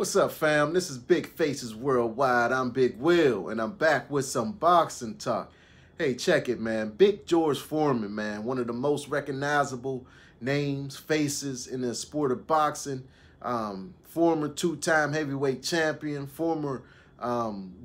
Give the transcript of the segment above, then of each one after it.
What's up, fam? This is Big Faces Worldwide. I'm Big Will, and I'm back with some boxing talk. Hey, check it, man. Big George Foreman, man. One of the most recognizable names, faces in the sport of boxing. Former two-time heavyweight champion, former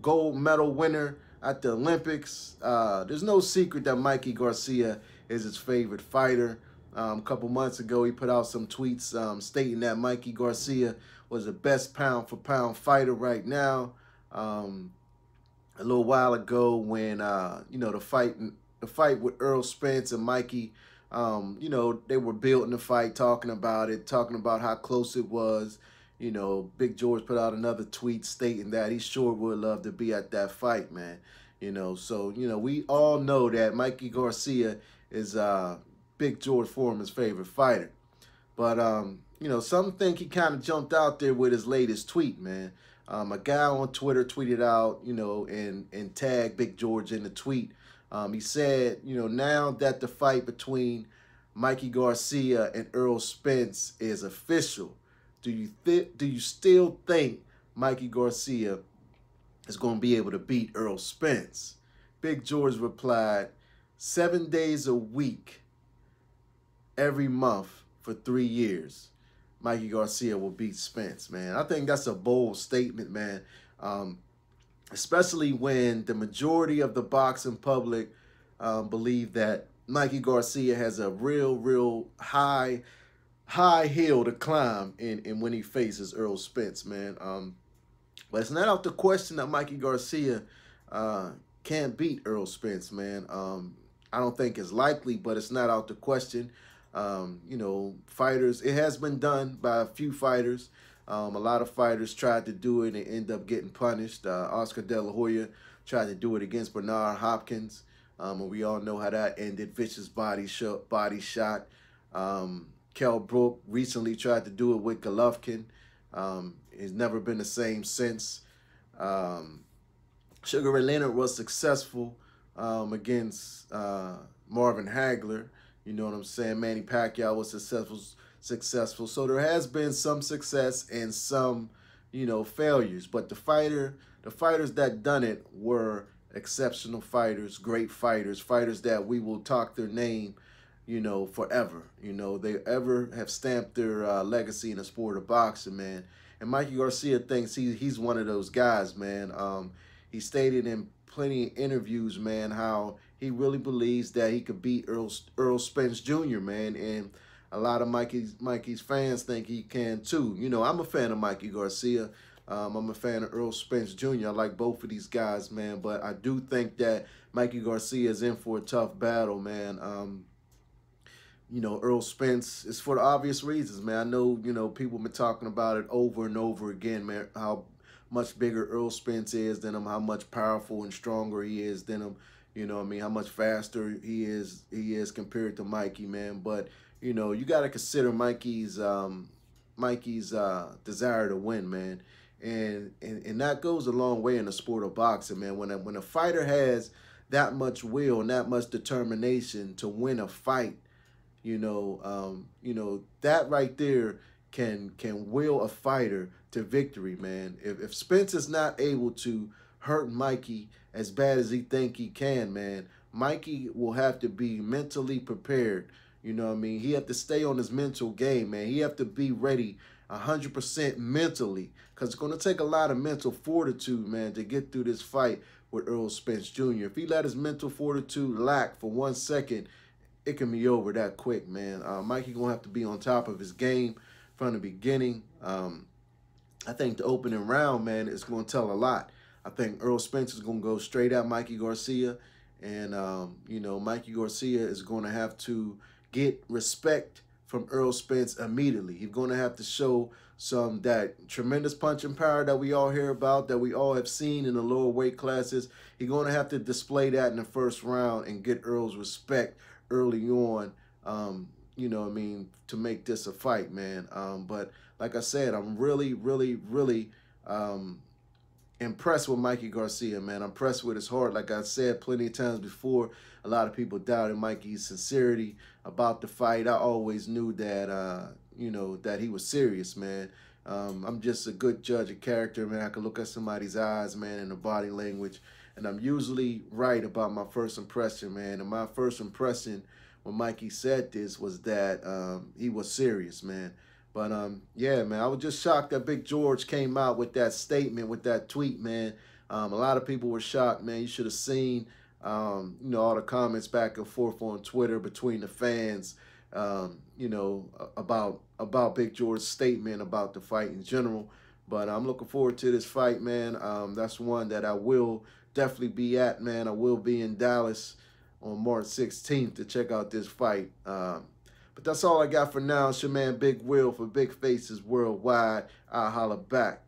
gold medal winner at the Olympics. There's no secret that Mikey Garcia is his favorite fighter. A couple months ago, he put out some tweets stating that Mikey Garcia was the best pound-for-pound fighter right now. A little while ago, when the fight with Errol Spence and Mikey, they were building the fight, talking about how close it was. Big George put out another tweet stating that he sure would love to be at that fight, man. So we all know that Mikey Garcia is Big George Foreman's favorite fighter. But, some think he kind of jumped out there with his latest tweet, man. A guy on Twitter tweeted out, and tagged Big George in the tweet. He said, now that the fight between Mikey Garcia and Errol Spence is official, do you still think Mikey Garcia is going to be able to beat Errol Spence? Big George replied, 7 days a week, every month for 3 years, Mikey Garcia will beat Spence, man. I think that's a bold statement, man. Especially when the majority of the boxing public believe that Mikey Garcia has a real high hill to climb in when he faces Errol Spence, man. But it's not out the question that Mikey Garcia can't beat Errol Spence, man. I don't think it's likely, but it's not out the question. Fighters, it has been done by a few fighters. A lot of fighters tried to do it and end up getting punished. Oscar De La Hoya tried to do it against Bernard Hopkins. And we all know how that ended. Vicious body shot. Kell Brook recently tried to do it with Golovkin. It's never been the same since. Sugar Ray Leonard was successful against Marvin Hagler. You know what I'm saying? Manny Pacquiao was successful. So there has been some success and some, failures. But the fighters that done it were exceptional fighters, great fighters, fighters that we will talk their name, forever. They ever have stamped their legacy in the sport of boxing, man. And Mikey Garcia thinks he's one of those guys, man. He stated in plenty of interviews, man, how he really believes that he could beat Errol Spence Jr., man, and a lot of Mikey's fans think he can too. I'm a fan of Mikey Garcia. I'm a fan of Errol Spence Jr. I like both of these guys, man, but I do think that Mikey Garcia is in for a tough battle, man. Errol Spence is for the obvious reasons, man. I know, people have been talking about it over and over again, man, how much bigger Errol Spence is than him, how much powerful and stronger he is than him. How much faster he is compared to Mikey, man. But, you got to consider Mikey's desire to win, man. And that goes a long way in the sport of boxing, man. When a fighter has that much will and that much determination to win a fight, that right there can will a fighter to victory, man. If Spence is not able to hurt Mikey as bad as he think he can, man, Mikey will have to be mentally prepared. He have to stay on his mental game, man. He have to be ready 100% mentally, because it's going to take a lot of mental fortitude, man, to get through this fight with Errol Spence Jr. If he let his mental fortitude lack for 1 second, it can be over that quick, man. Mikey going to have to be on top of his game from the beginning. I think the opening round, man, is going to tell a lot. I think Errol Spence is going to go straight at Mikey Garcia. And, Mikey Garcia is going to have to get respect from Errol Spence immediately. He's going to have to show that tremendous punching power that we all hear about, that we all have seen in the lower weight classes. He's going to have to display that in the first round and get Errol's respect early on, to make this a fight, man. But like I said, I'm really impressed with Mikey Garcia, man. I'm impressed with his heart. Like I said plenty of times before, a lot of people doubted Mikey's sincerity about the fight. I always knew that, that he was serious, man. I'm just a good judge of character, man. I can look at somebody's eyes, man, and the body language. And I'm usually right about my first impression, man. And my first impression when Mikey said this was that he was serious, man. But yeah, man, I was just shocked that Big George came out with that statement, with that tweet, man. A lot of people were shocked, man. You should have seen, you know, all the comments back and forth on Twitter between the fans, you know, about Big George's statement about the fight in general. But I'm looking forward to this fight, man. That's one that I will definitely be at, man. I will be in Dallas on March 16th to check out this fight. But that's all I got for now. It's your man Big Will for Big Faces Worldwide. I'll holla back.